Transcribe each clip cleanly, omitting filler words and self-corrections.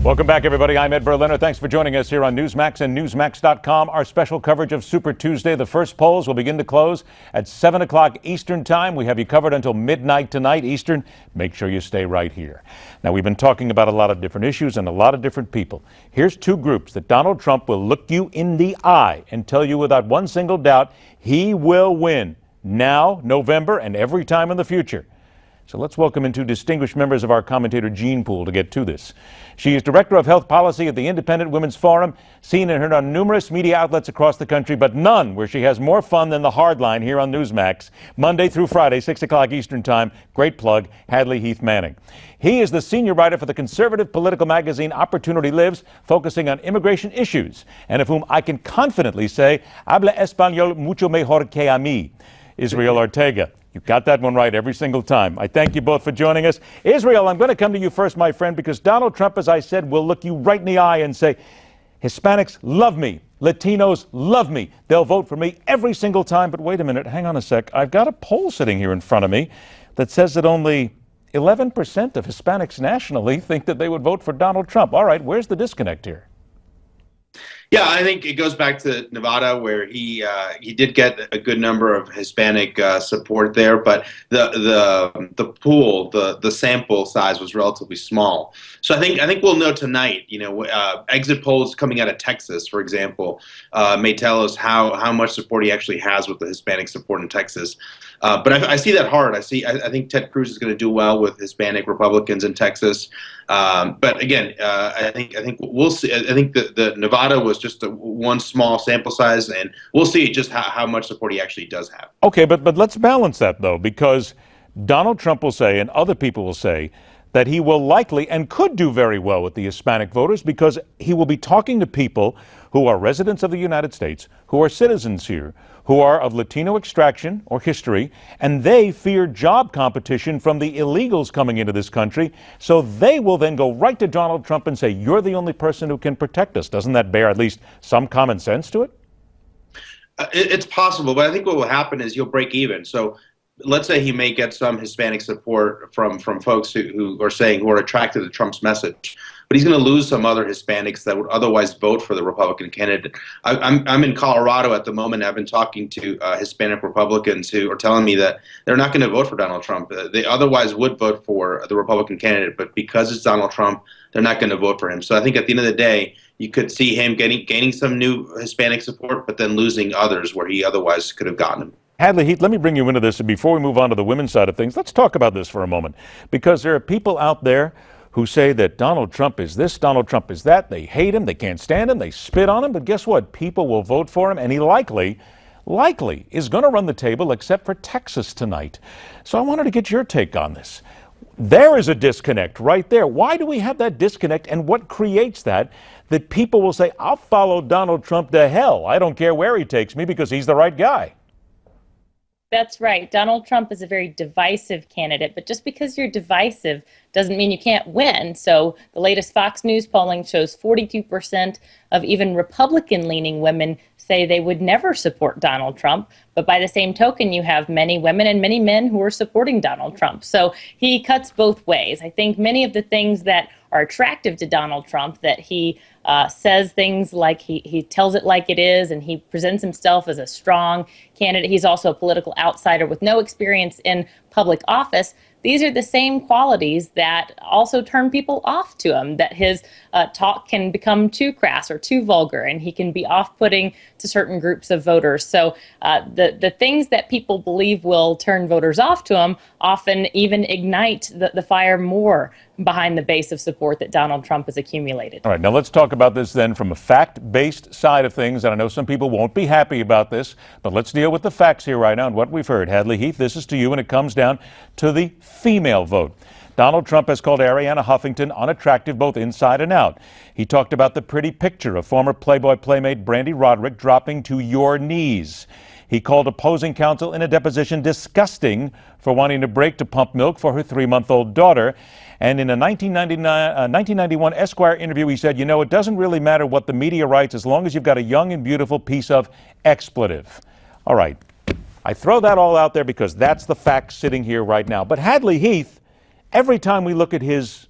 Welcome back, everybody. I'm Ed Berliner. Thanks for joining us here on Newsmax and Newsmax.com. Our special coverage of Super Tuesday. The first polls will begin to close at 7 o'clock Eastern Time. We have you covered until midnight tonight Eastern. Make sure you stay right here. Now, we've been talking about a lot of different issues and a lot of different people. Here's two groups that Donald Trump will look you in the eye and tell you without one single doubt he will win now, November, and every time in the future. So let's welcome in two distinguished members of our commentator gene pool to get to this. She is Director of Health Policy at the Independent Women's Forum, seen and heard on numerous media outlets across the country, but none where she has more fun than the Hardline here on Newsmax, Monday through Friday, 6 o'clock Eastern Time. Great plug, Hadley Heath Manning. He is the senior writer for the conservative political magazine Opportunity Lives, focusing on immigration issues, and of whom I can confidently say, habla español mucho mejor que a mí, Israel Ortega. You got that one right every single time. I thank you both for joining us. Israel, I'm going to come to you first, my friend, because Donald Trump, as I said, will look you right in the eye and say, Hispanics love me. Latinos love me. They'll vote for me every single time. But wait a minute. Hang on a sec. I've got a poll sitting here in front of me that says that only 11% of Hispanics nationally think that they would vote for Donald Trump. All right. Where's the disconnect here? Yeah, I think it goes back to Nevada, where he did get a good number of Hispanic support there, but the pool, the sample size was relatively small. So I think we'll know tonight. You know, exit polls coming out of Texas, for example, may tell us how much support he actually has with the Hispanic support in Texas. But I see that hard. I think Ted Cruz is going to do well with Hispanic Republicans in Texas. But again, I think we'll see. I think the Nevada was just one small sample size, and we'll see just how much support he actually does have. Okay, but let's balance that, though, because Donald Trump will say, and other people will say, that he will likely and could do very well with the Hispanic voters because he will be talking to people who are residents of the United States, who are citizens here, who are of Latino extraction or history, and they fear job competition from the illegals coming into this country. So they will then go right to Donald Trump and say, you're the only person who can protect us. Doesn't that bear at least some common sense to it? It's possible, but I think what will happen is he'll break even. So let's say he may get some Hispanic support from folks who are attracted to Trump's message, but he's going to lose some other Hispanics that would otherwise vote for the Republican candidate. I'm in Colorado at the moment. I've been talking to Hispanic Republicans who are telling me that they're not going to vote for Donald Trump. They otherwise would vote for the Republican candidate, but because it's Donald Trump, they're not going to vote for him. So I think at the end of the day, you could see him gaining some new Hispanic support, but then losing others where he otherwise could have gotten them. Hadley Heath, let me bring you into this. And before we move on to the women's side of things, let's talk about this for a moment, because there are people out there who say that Donald Trump is this, Donald Trump is that. They hate him. They can't stand him. They spit on him. But guess what? People will vote for him, and he likely is going to run the table, except for Texas tonight. So I wanted to get your take on this. There is a disconnect right there. Why do we have that disconnect, and what creates that people will say, I'll follow Donald Trump to hell. I don't care where he takes me because he's the right guy. That's right. Donald Trump is a very divisive candidate, but just because you're divisive doesn't mean you can't win. So the latest Fox News polling shows 42% of even Republican-leaning women say they would never support Donald Trump. But by the same token, you have many women and many men who are supporting Donald Trump. So he cuts both ways. I think many of the things that are attractive to Donald Trump, that he says things like he tells it like it is, and he presents himself as a strong candidate. He's also a political outsider with no experience in public office. These are the same qualities that also turn people off to him, that his talk can become too crass or too vulgar, and he can be off-putting to certain groups of voters. So the things that people believe will turn voters off to him often even ignite the fire more behind the base of support that Donald Trump has accumulated. All right, now let's talk about this then from a fact-based side of things. And I know some people won't be happy about this, but let's deal with the facts here right now and what we've heard. Hadley Heath, this is to you, and it comes down to the female vote. Donald Trump has called Arianna Huffington unattractive both inside and out. He talked about the pretty picture of former Playboy playmate Brandy Roderick dropping to your knees. He called opposing counsel in a deposition disgusting for wanting to break to pump milk for her 3-month-old daughter. And in a 1991 Esquire interview, he said, you know, it doesn't really matter what the media writes as long as you've got a young and beautiful piece of expletive. All right. I throw that all out there because that's the fact sitting here right now. But Hadley Heath, every time we look at his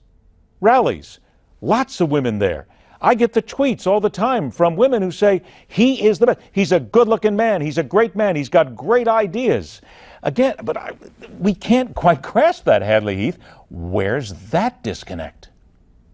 rallies, Lots of women there. I get the tweets all the time from women who say he is the best. He's a good-looking man. He's a great man. He's got great ideas. Again, but we can't quite grasp that, Hadley Heath. Where's that disconnect?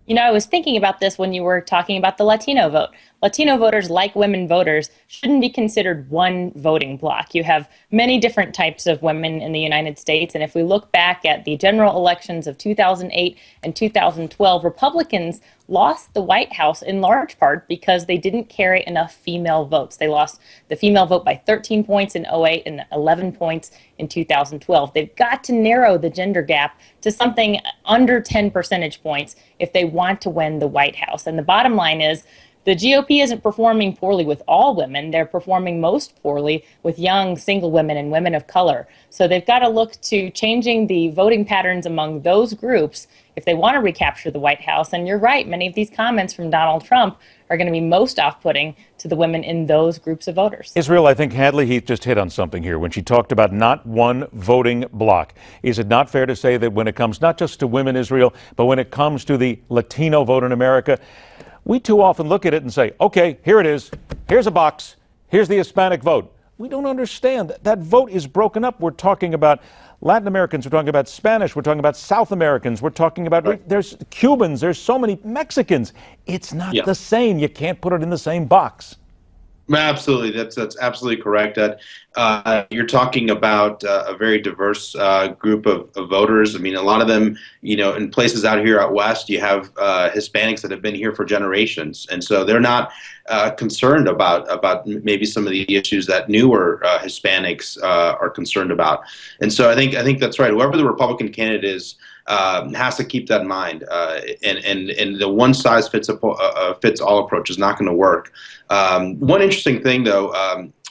You know, I was thinking about this when you were talking about the Latino vote. Latino voters, like women voters, shouldn't be considered one voting bloc. You have many different types of women in the United States, and if we look back at the general elections of 2008 and 2012, Republicans lost the White House in large part because they didn't carry enough female votes. They lost the female vote by 13 points in 2008 and 11 points in 2012. They've got to narrow the gender gap to something under 10 percentage points if they want to win the White House. And the bottom line is, the GOP isn't performing poorly with all women. They're performing most poorly with young single women and women of color. So they've got to look to changing the voting patterns among those groups if they want to recapture the White House. And you're right, many of these comments from Donald Trump are going to be most off-putting to the women in those groups of voters. Israel, I think Hadley Heath just hit on something here when she talked about not one voting bloc. Is it not fair to say that when it comes not just to women, Israel, but when it comes to the Latino vote in America, we too often look at it and say, okay, here it is. Here's a box. Here's the Hispanic vote. We don't understand that that vote is broken up. We're talking about Latin Americans. We're talking about Spanish. We're talking about South Americans. We're talking about, there's Cubans. There's so many Mexicans. It's not the same. You can't put it in the same box. Absolutely, that's absolutely correct. You're talking about a very diverse group of voters. I mean, a lot of them, you know, in places out here out west, you have Hispanics that have been here for generations, and so they're not concerned about maybe some of the issues that newer Hispanics are concerned about. And so I think that's right. Whoever the Republican candidate is, has to keep that in mind, and the one size fits all approach is not going to work. One interesting thing, though,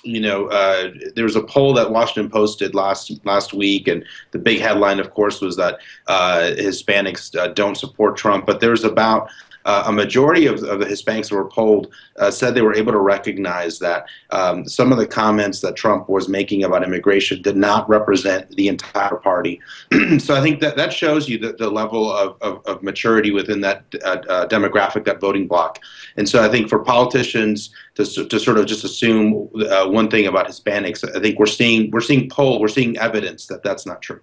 there was a poll that Washington Post did last week, and the big headline, of course, was that Hispanics don't support Trump. But there was about a majority of the Hispanics that were polled said they were able to recognize that some of the comments that Trump was making about immigration did not represent the entire party. So I think that shows you the level of maturity within that demographic, that voting bloc. And so I think for politicians to sort of just assume one thing about Hispanics, I think we're seeing evidence that that's not true.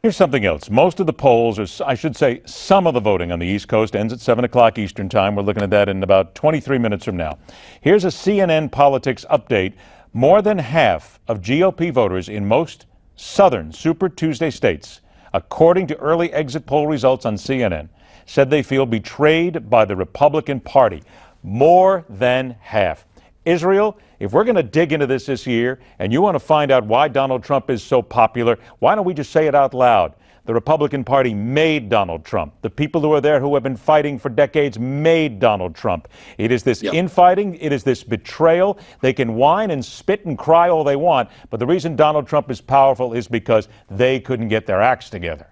Here's something else. Most of the polls, or I should say some of the voting on the East Coast, ends at 7 o'clock Eastern Time. We're looking at that in about 23 minutes from now. Here's a CNN politics update. More than half of GOP voters in most southern Super Tuesday states, according to early exit poll results on CNN, said they feel betrayed by the Republican Party. More than half. Israel, if we're going to dig into this year and you want to find out why Donald Trump is so popular, why don't we just say it out loud? The Republican Party made Donald Trump. The people who are there who have been fighting for decades made Donald Trump. It is this infighting. It is this betrayal. They can whine and spit and cry all they want, but the reason Donald Trump is powerful is because they couldn't get their acts together.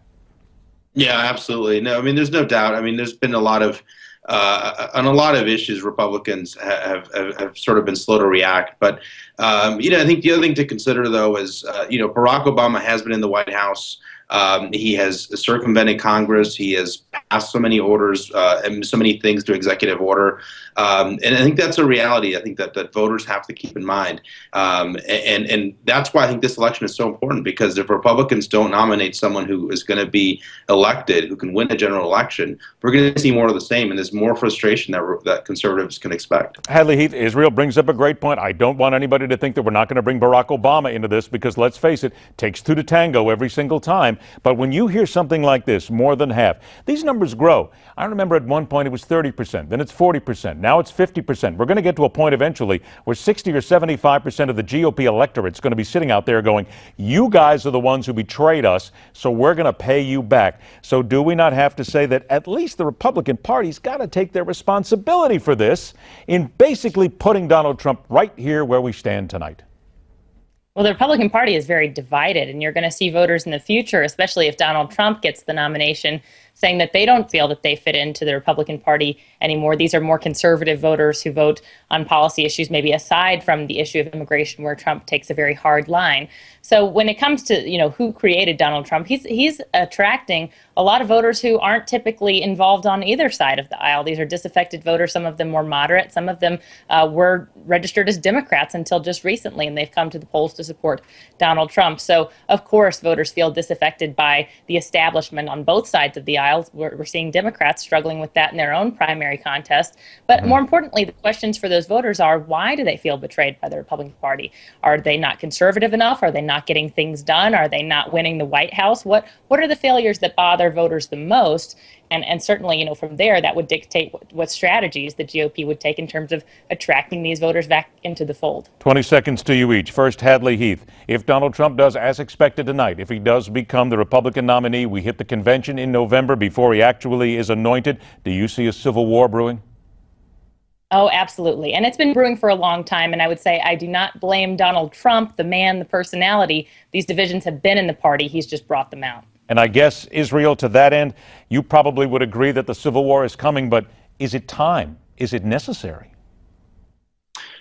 Yeah, absolutely. No, I mean, there's no doubt. I mean, there's been a lot of on a lot of issues, Republicans have sort of been slow to react. But, I think the other thing to consider, though, is, Barack Obama has been in the White House. He has circumvented Congress. He has passed so many orders and so many things to executive order. And I think that's a reality. I think that voters have to keep in mind. And that's why I think this election is so important, because if Republicans don't nominate someone who is going to be elected, who can win a general election, we're going to see more of the same. And there's more frustration that conservatives can expect. Hadley Heath, Israel brings up a great point. I don't want anybody to think that we're not going to bring Barack Obama into this, because let's face it, takes two to tango every single time. But when you hear something like this, more than half, these numbers grow. I remember at one point it was 30%, then it's 40%, now it's 50%. We're going to get to a point eventually where 60 or 75% of the GOP electorate's going to be sitting out there going, you guys are the ones who betrayed us, so we're going to pay you back. So do we not have to say that at least the Republican Party's got to take their responsibility for this in basically putting Donald Trump right here where we stand tonight? Well, the Republican Party is very divided, and you're going to see voters in the future, especially if Donald Trump gets the nomination, saying that they don't feel that they fit into the Republican Party anymore. These are more conservative voters who vote on policy issues, maybe aside from the issue of immigration, where Trump takes a very hard line. So when it comes to, who created Donald Trump, he's attracting a lot of voters who aren't typically involved on either side of the aisle. These are disaffected voters, some of them more moderate, some of them were registered as Democrats until just recently, and they've come to the polls to support Donald Trump. So, of course, voters feel disaffected by the establishment on both sides of the aisle. We're seeing Democrats struggling with that in their own primary contest. But more importantly, the questions for those voters are, why do they feel betrayed by the Republican Party? Are they not conservative enough? Are they not getting things done? Are they not winning the White House? What are the failures that bother voters the most? And certainly, from there, that would dictate what strategies the GOP would take in terms of attracting these voters back into the fold. 20 seconds to you each. First, Hadley Heath. If Donald Trump does as expected tonight, if he does become the Republican nominee, we hit the convention in November before he actually is anointed, do you see a civil war brewing? Oh, absolutely. And it's been brewing for a long time. And I would say I do not blame Donald Trump, the man, the personality. These divisions have been in the party. He's just brought them out. And I guess, Israel, to that end, you probably would agree that the Civil War is coming, but is it time? Is it necessary?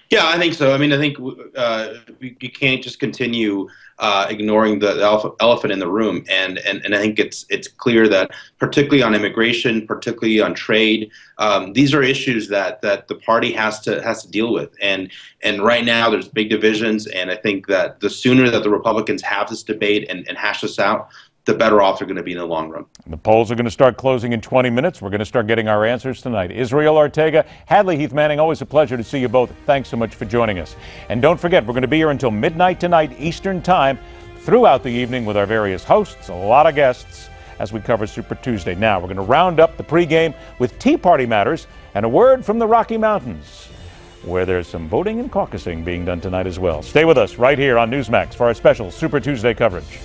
Yeah, I think so. I mean, I think you can't just continue ignoring the elephant in the room, and I think it's clear that, particularly on immigration, particularly on trade, these are issues that the party has to deal with, and right now there's big divisions, and I think that the sooner that the Republicans have this debate and hash this out, the better off they're going to be in the long run. The polls are going to start closing in 20 minutes. We're going to start getting our answers tonight. Israel Ortega, Hadley Heath Manning, always a pleasure to see you both. Thanks so much for joining us. And don't forget, we're going to be here until midnight tonight Eastern Time throughout the evening with our various hosts, a lot of guests, as we cover Super Tuesday. Now, we're going to round up the pregame with Tea Party matters and a word from the Rocky Mountains, where there's some voting and caucusing being done tonight as well. Stay with us right here on Newsmax for our special Super Tuesday coverage.